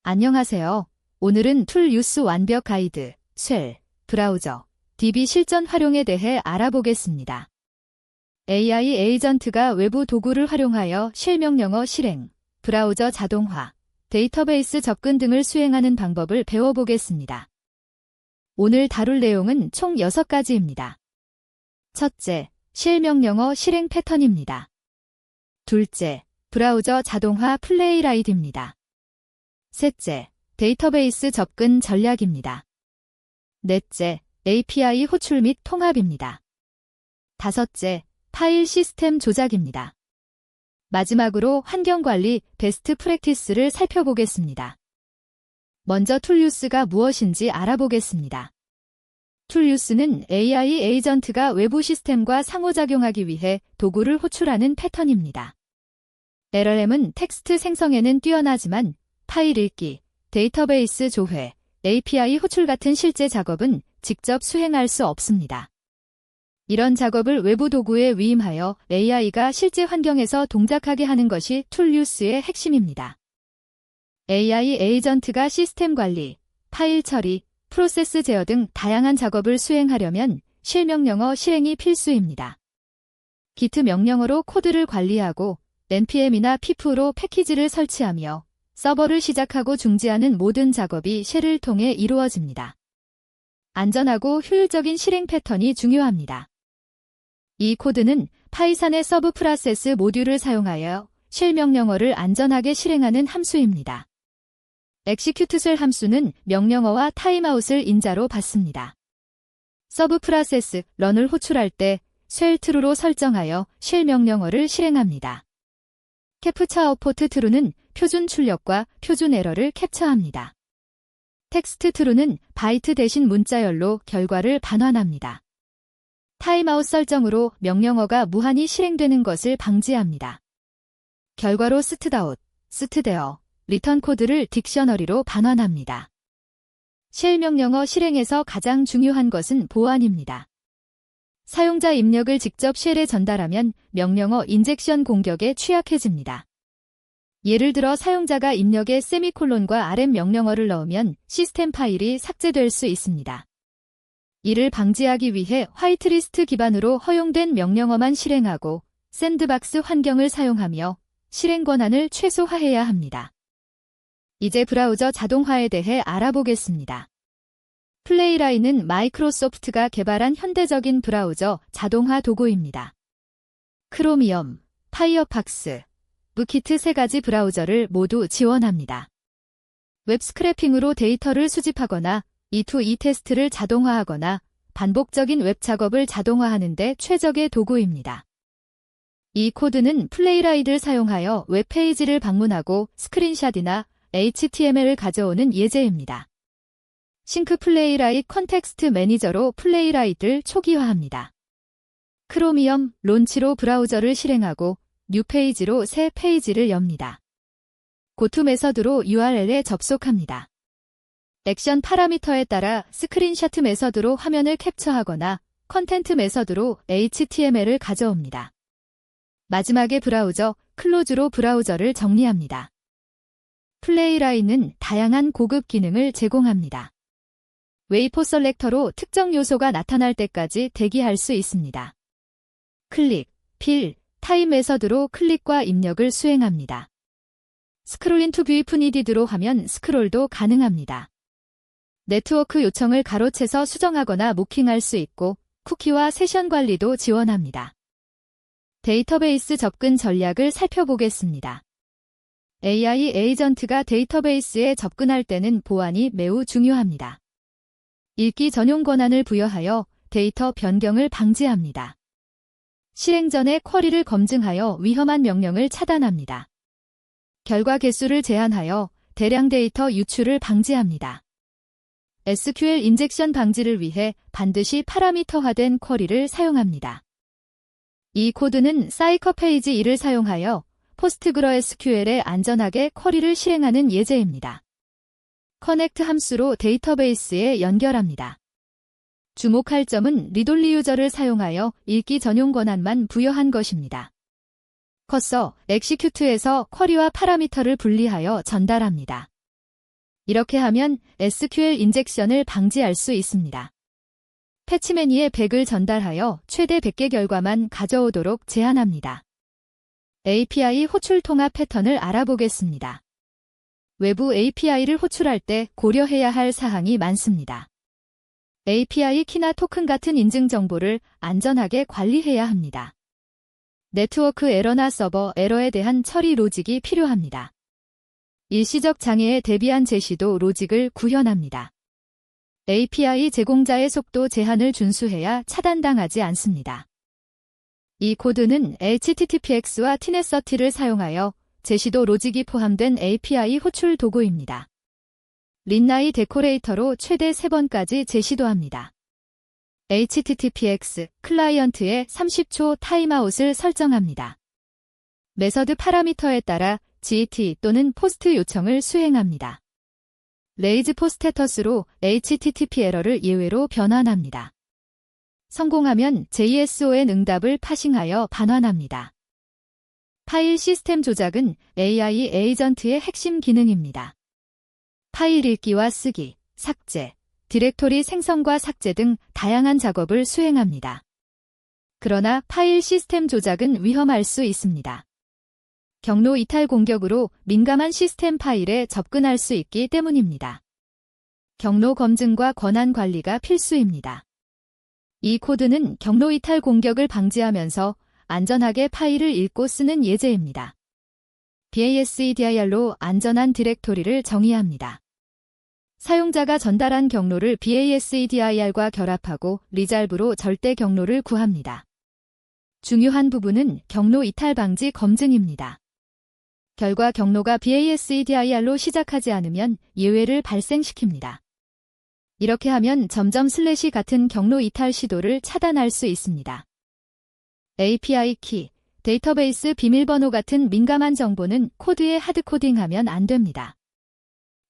안녕하세요. 오늘은 툴유스 완벽 가이드, 쉘, 브라우저, DB 실전 활용에 대해 알아보겠습니다. AI 에이전트가 외부 도구를 활용하여 실명령어 실행, 브라우저 자동화, 데이터베이스 접근 등을 수행하는 방법을 배워보겠습니다. 오늘 다룰 내용은 총 6가지입니다. 첫째, 실명령어 실행 패턴입니다. 둘째, 브라우저 자동화 플레이라이트입니다. 셋째, 데이터베이스 접근 전략입니다. 넷째, API 호출 및 통합입니다. 다섯째, 파일 시스템 조작입니다. 마지막으로 환경관리 베스트 프랙티스를 살펴보겠습니다. 먼저 툴유스가 무엇인지 알아보겠습니다. 툴유스는 AI 에이전트가 외부 시스템과 상호작용하기 위해 도구를 호출하는 패턴입니다. LLM은 텍스트 생성에는 뛰어나지만 파일 읽기, 데이터베이스 조회, API 호출 같은 실제 작업은 직접 수행할 수 없습니다. 이런 작업을 외부 도구에 위임하여 AI가 실제 환경에서 동작하게 하는 것이 툴유스의 핵심입니다. AI 에이전트가 시스템 관리, 파일 처리, 프로세스 제어 등 다양한 작업을 수행하려면 실명령어 실행이 필수입니다. Git 명령어로 코드를 관리하고 npm이나 pip로 패키지를 설치하며 서버를 시작하고 중지하는 모든 작업이 쉘을 통해 이루어집니다. 안전하고 효율적인 실행 패턴이 중요합니다. 이 코드는 파이썬의 서브 프로세스 모듈을 사용하여 쉘 명령어를 안전하게 실행하는 함수입니다. execute 함수는 명령어와 타임아웃을 인자로 받습니다. 서브 프로세스 런을 호출할 때 쉘 true로 설정하여 쉘 명령어를 실행합니다. 캡처 아웃풋 true는 표준 출력과 표준 에러를 캡처합니다. 텍스트 true는 바이트 대신 문자열로 결과를 반환합니다. 타임아웃 설정으로 명령어가 무한히 실행되는 것을 방지합니다. 결과로 stdout, stdeo, 리턴 코드를 딕셔너리로 반환합니다. 쉘 명령어 실행에서 가장 중요한 것은 보안입니다. 사용자 입력을 직접 쉘에 전달하면 명령어 인젝션 공격에 취약해집니다. 예를 들어 사용자가 입력에 세미콜론과 RM 명령어를 넣으면 시스템 파일이 삭제될 수 있습니다. 이를 방지하기 위해 화이트리스트 기반으로 허용된 명령어만 실행하고 샌드박스 환경을 사용하며 실행 권한을 최소화해야 합니다. 이제 브라우저 자동화에 대해 알아보겠습니다. 플레이라이트는 마이크로소프트가 개발한 현대적인 브라우저 자동화 도구입니다. 크로미엄, 파이어팍스, 부키트 3가지 브라우저를 모두 지원합니다. 웹 스크래핑으로 데이터를 수집하거나 E2E 테스트를 자동화하거나 반복적인 웹 작업을 자동화하는 데 최적의 도구입니다. 이 코드는 플레이라이트를 사용하여 웹페이지를 방문하고 스크린샷이나 HTML을 가져오는 예제입니다. 싱크 플레이라이트 컨텍스트 매니저로 플레이라이트를 초기화합니다. 크로미엄 론치로 브라우저를 실행하고 뉴 페이지로 새 페이지를 엽니다. 고투 메서드로 URL에 접속합니다. 액션 파라미터에 따라 스크린샷 메서드로 화면을 캡처하거나 컨텐트 메서드로 HTML을 가져옵니다. 마지막에 브라우저 클로즈로 브라우저를 정리합니다. 플레이라이트는 다양한 고급 기능을 제공합니다. 웨이포 셀렉터로 특정 요소가 나타날 때까지 대기할 수 있습니다. 클릭, 필, 타임 메서드로 클릭과 입력을 수행합니다. 스크롤 인투 뷰 if needed로 하면 스크롤도 가능합니다. 네트워크 요청을 가로채서 수정하거나 모킹할 수 있고 쿠키와 세션 관리도 지원합니다. 데이터베이스 접근 전략을 살펴보겠습니다. AI 에이전트가 데이터베이스에 접근할 때는 보안이 매우 중요합니다. 읽기 전용 권한을 부여하여 데이터 변경을 방지합니다. 실행 전에 쿼리를 검증하여 위험한 명령을 차단합니다. 결과 개수를 제한하여 대량 데이터 유출을 방지합니다. SQL 인젝션 방지를 위해 반드시 파라미터화된 쿼리를 사용합니다. 이 코드는 사이커 페이지 2를 사용하여 포스트그레스QL에 안전하게 쿼리를 실행하는 예제입니다. 커넥트 함수로 데이터베이스에 연결합니다. 주목할 점은 리돌리 유저를 사용하여 읽기 전용 권한만 부여한 것입니다. 커서, execute에서 쿼리와 파라미터를 분리하여 전달합니다. 이렇게 하면 SQL 인젝션을 방지할 수 있습니다. 패치매니에 100을 전달하여 최대 100개 결과만 가져오도록 제한합니다. API 호출 통합 패턴을 알아보겠습니다. 외부 API를 호출할 때 고려해야 할 사항이 많습니다. API 키나 토큰 같은 인증 정보를 안전하게 관리해야 합니다. 네트워크 에러나 서버 에러에 대한 처리 로직이 필요합니다. 일시적 장애에 대비한 제시도 로직을 구현합니다. API 제공자의 속도 제한을 준수해야 차단당하지 않습니다. 이 코드는 HTTPX와 TNET30를 사용하여 제시도 로직이 포함된 API 호출 도구입니다. 린나이 데코레이터로 최대 3번까지 제시도합니다. HTTPX 클라이언트에 30초 타임아웃을 설정합니다. 메서드 파라미터에 따라 GT 또는 포스트 요청을 수행합니다. 레이즈 포 스테터스로 HTTP 에러를 예외로 변환합니다. 성공하면 JSON 응답을 파싱하여 반환합니다. 파일 시스템 조작은 AI 에이전트의 핵심 기능입니다. 파일 읽기와 쓰기, 삭제, 디렉토리 생성과 삭제 등 다양한 작업을 수행합니다. 그러나 파일 시스템 조작은 위험할 수 있습니다. 경로 이탈 공격으로 민감한 시스템 파일에 접근할 수 있기 때문입니다. 경로 검증과 권한 관리가 필수입니다. 이 코드는 경로 이탈 공격을 방지하면서 안전하게 파일을 읽고 쓰는 예제입니다. BASEDIR로 안전한 디렉토리를 정의합니다. 사용자가 전달한 경로를 BASEDIR과 결합하고 리잘브로 절대 경로를 구합니다. 중요한 부분은 경로 이탈 방지 검증입니다. 결과 경로가 BASEDIR로 시작하지 않으면 예외를 발생시킵니다. 이렇게 하면 점점 슬래시 같은 경로 이탈 시도를 차단할 수 있습니다. API 키, 데이터베이스 비밀번호 같은 민감한 정보는 코드에 하드코딩하면 안 됩니다.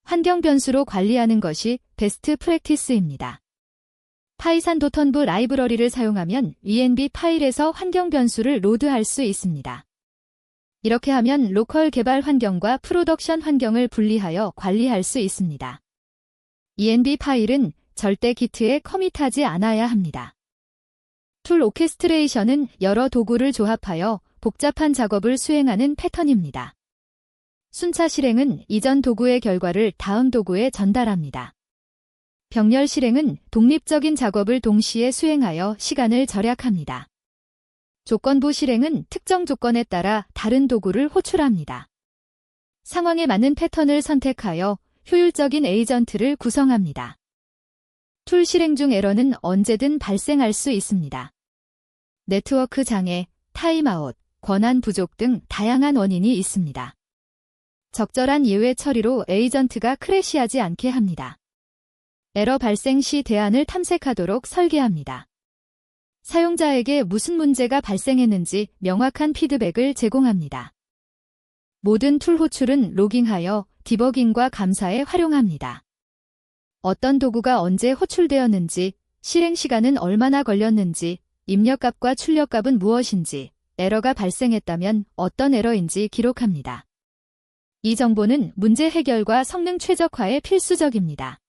환경 변수로 관리하는 것이 베스트 프랙티스입니다. 파이산 도턴브 라이브러리를 사용하면 env 파일에서 환경 변수를 로드할 수 있습니다. 이렇게 하면 로컬 개발 환경과 프로덕션 환경을 분리하여 관리할 수 있습니다. env 파일은 절대 기트에 커밋하지 않아야 합니다. 툴 오케스트레이션은 여러 도구를 조합하여 복잡한 작업을 수행하는 패턴입니다. 순차 실행은 이전 도구의 결과를 다음 도구에 전달합니다. 병렬 실행은 독립적인 작업을 동시에 수행하여 시간을 절약합니다. 조건부 실행은 특정 조건에 따라 다른 도구를 호출합니다. 상황에 맞는 패턴을 선택하여 효율적인 에이전트를 구성합니다. 툴 실행 중 에러는 언제든 발생할 수 있습니다. 네트워크 장애, 타임아웃, 권한 부족 등 다양한 원인이 있습니다. 적절한 예외 처리로 에이전트가 크래시하지 않게 합니다. 에러 발생 시 대안을 탐색하도록 설계합니다. 사용자에게 무슨 문제가 발생했는지 명확한 피드백을 제공합니다. 모든 툴 호출은 로깅하여 디버깅과 감사에 활용합니다. 어떤 도구가 언제 호출되었는지, 실행 시간은 얼마나 걸렸는지, 입력값과 출력값은 무엇인지, 에러가 발생했다면 어떤 에러인지 기록합니다. 이 정보는 문제 해결과 성능 최적화에 필수적입니다.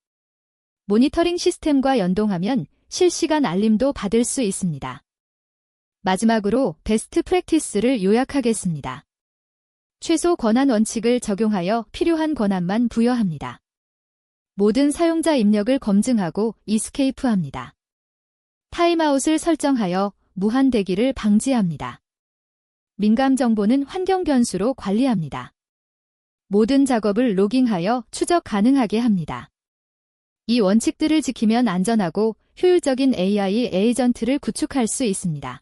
모니터링 시스템과 연동하면 실시간 알림도 받을 수 있습니다. 마지막으로 베스트 프랙티스를 요약하겠습니다. 최소 권한 원칙을 적용하여 필요한 권한만 부여합니다. 모든 사용자 입력을 검증하고 이스케이프합니다. 타임아웃을 설정하여 무한 대기를 방지합니다. 민감 정보는 환경 변수로 관리합니다. 모든 작업을 로깅하여 추적 가능하게 합니다. 이 원칙들을 지키면 안전하고 효율적인 AI 에이전트를 구축할 수 있습니다.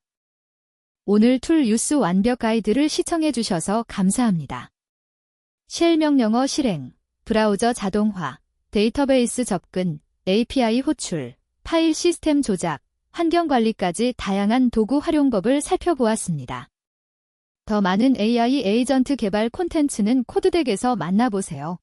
오늘 툴 유스 완벽 가이드를 시청해 주셔서 감사합니다. 쉘 명령어 실행, 브라우저 자동화, 데이터베이스 접근, API 호출, 파일 시스템 조작, 환경 관리까지 다양한 도구 활용법을 살펴보았습니다. 더 많은 AI 에이전트 개발 콘텐츠는 코드덱에서 만나보세요.